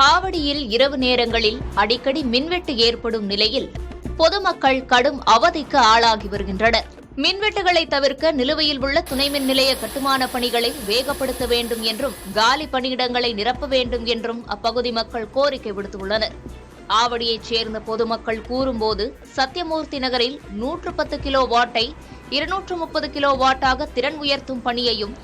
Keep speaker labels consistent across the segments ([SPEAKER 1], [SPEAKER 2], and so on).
[SPEAKER 1] ஆவடியில் இரவு நேரங்களில் அடிக்கடி மின்வெட்டு ஏற்படும் நிலையில் பொதுமக்கள் கடும் அவதிக்கு ஆளாகி வருகின்றனர். மின்வெட்டுகளை தவிர்க்க நிலுவையில் உள்ள துணை மின் நிலைய கட்டுமான பணிகளை வேகப்படுத்த வேண்டும் என்றும் காலி பணியிடங்களை நிரப்ப வேண்டும் என்றும் அப்பகுதி மக்கள் கோரிக்கை விடுத்துள்ளனர். ஆவடியைச் சேர்ந்த பொதுமக்கள் கூறும்போது, சத்தியமூர்த்தி நகரில் 110 கிலோ வாட்டை 230 கிலோ வாட்டாக திறன் உயர்த்தும் பணியையும்,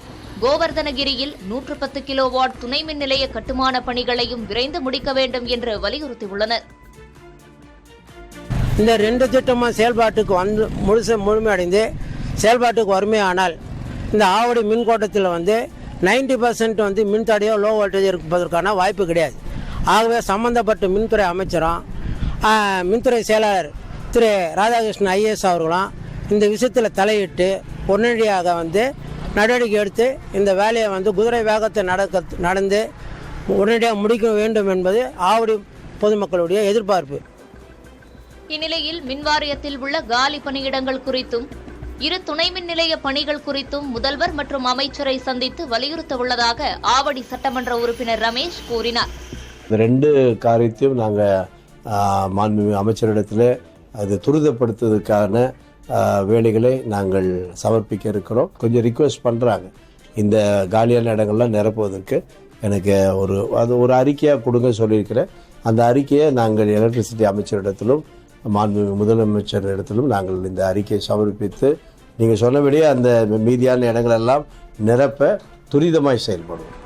[SPEAKER 1] கோவர்தனகிரியில் 110 கிலோ வாட் துணை மின் நிலைய கட்டுமான பணிகளையும் விரைந்து முடிக்க வேண்டும் என்று வலியுறுத்தியுள்ளனர்.
[SPEAKER 2] இந்த 2 திட்டமும் செயல்பாட்டுக்கு முழுமையடைந்து செயல்பாட்டுக்கு வறுமையானால் இந்த ஆவடி மின்கோட்டத்தில் 90% மின்தடையோ லோ வோல்டேஜ் இருப்பதற்கான வாய்ப்பு கிடையாது. ஆகவே சம்பந்தப்பட்ட மின்துறை அமைச்சரும் மின்துறை செயலாளர் திரு ராதாகிருஷ்ணன் ஐஏஎஸ் அவர்களும் இந்த விஷயத்தில் தலையிட்டு உடனடியாக நடவடிக்கை எடுத்து இந்த வேலையை குதிரை வேகத்தை நடந்து உடனடியாக முடிக்க வேண்டும் என்பது ஆவடி பொதுமக்களுடைய எதிர்பார்ப்பு.
[SPEAKER 1] இந்நிலையில் மின்வாரியத்தில் உள்ள காலி பணியிடங்கள் குறித்தும் இரு துணை மின் நிலைய பணிகள் குறித்தும் முதல்வர் மற்றும் அமைச்சரை சந்தித்து வலியுறுத்த உள்ளதாக ஆவடி சட்டமன்ற உறுப்பினர் ரமேஷ் கூறினார்.
[SPEAKER 3] இந்த 2 காரியத்தையும் நாங்கள் மாண்புமிகு அமைச்சரிடத்தில் அது துரிதப்படுத்துவதற்கான வேலைகளை நாங்கள் சமர்ப்பிக்க இருக்கிறோம். கொஞ்சம் ரிக்வெஸ்ட் பண்ணுறாங்க, இந்த காலியான இடங்கள்லாம் நிரப்புவதற்கு எனக்கு ஒரு அறிக்கையாக கொடுங்க சொல்லியிருக்கிறேன். அந்த அறிக்கையை நாங்கள் எலக்ட்ரிசிட்டி அமைச்சரிடத்திலும் மாண்புமிகு முதலமைச்சர் இடத்திலும் நாங்கள் இந்த அறிக்கையை சமர்ப்பித்து நீங்கள் சொன்னபடியே அந்த மீதியான இடங்களெல்லாம் நிரப்ப துரிதமாய் செயல்படுவோம்.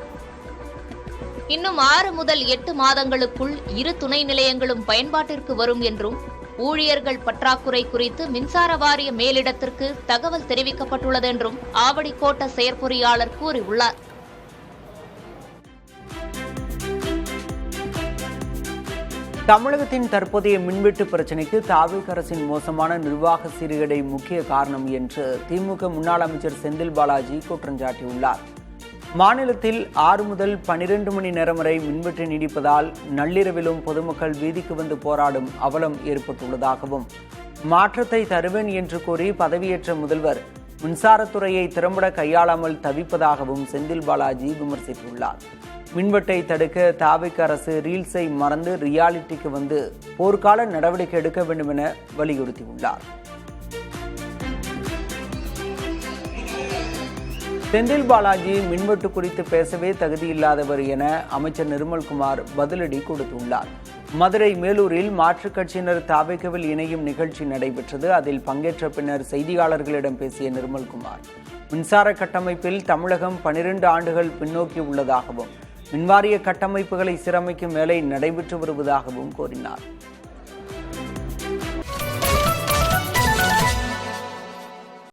[SPEAKER 1] இன்னும் 6 முதல் 8 மாதங்களுக்குள் இரு துணை நிலையங்களும் பயன்பாட்டிற்கு வரும் என்றும், ஊழியர்கள் பற்றாக்குறை குறித்து மின்சார வாரிய மேலிடத்திற்கு தகவல் தெரிவிக்கப்பட்டுள்ளது என்றும் ஆவடி கோட்ட செயற்பொறியாளர் கூறியுள்ளார்.
[SPEAKER 4] தமிழகத்தின் தற்போதைய மின்வெட்டு பிரச்சினைக்கு தாவேக அரசின் மோசமான நிர்வாக சீர்கேடை முக்கிய காரணம் என்று திமுக முன்னாள் அமைச்சர் செந்தில் பாலாஜி குற்றம் சாட்டியுள்ளார். மாநிலத்தில் 6 முதல் 12 மணி நேரம் வரை மின்வெட்டு நீடிப்பதால் நள்ளிரவிலும் பொதுமக்கள் வீதிக்கு போராடும் அவலம் ஏற்பட்டுள்ளதாகவும், மாற்றத்தை தருவேன் என்று கூறி பதவியேற்ற முதல்வர் மின்சாரத்துறையை திறம்பட கையாளாமல் தவிப்பதாகவும் செந்தில் பாலாஜி விமர்சித்துள்ளார். மின்வெட்டை தடுக்க தாவேக அரசு ரீல்ஸை மறந்து ரியாலிட்டிக்கு போர்க்கால நடவடிக்கை எடுக்க வேண்டும் என வலியுறுத்தியுள்ளார். செந்தில் பாலாஜி மின்வெட்டு குறித்து பேசவே தகுதியில்லாதவர் என அமைச்சர் நிர்மல்குமார் பதிலடி கொடுத்துள்ளார். மதுரை மேலூரில் மாற்றுக் கட்சியினர் தாவேகவில் இணையும் நிகழ்ச்சி நடைபெற்றது. அதில் பங்கேற்ற பின்னர் செய்தியாளர்களிடம் பேசிய நிர்மல்குமார், மின்சார கட்டமைப்பில் தமிழகம் 12 ஆண்டுகள் பின்னோக்கி உள்ளதாகவும், மின்வாரிய கட்டமைப்புகளை சீரமைக்கும் வேலை நடைபெற்று வருவதாகவும் கூறினார்.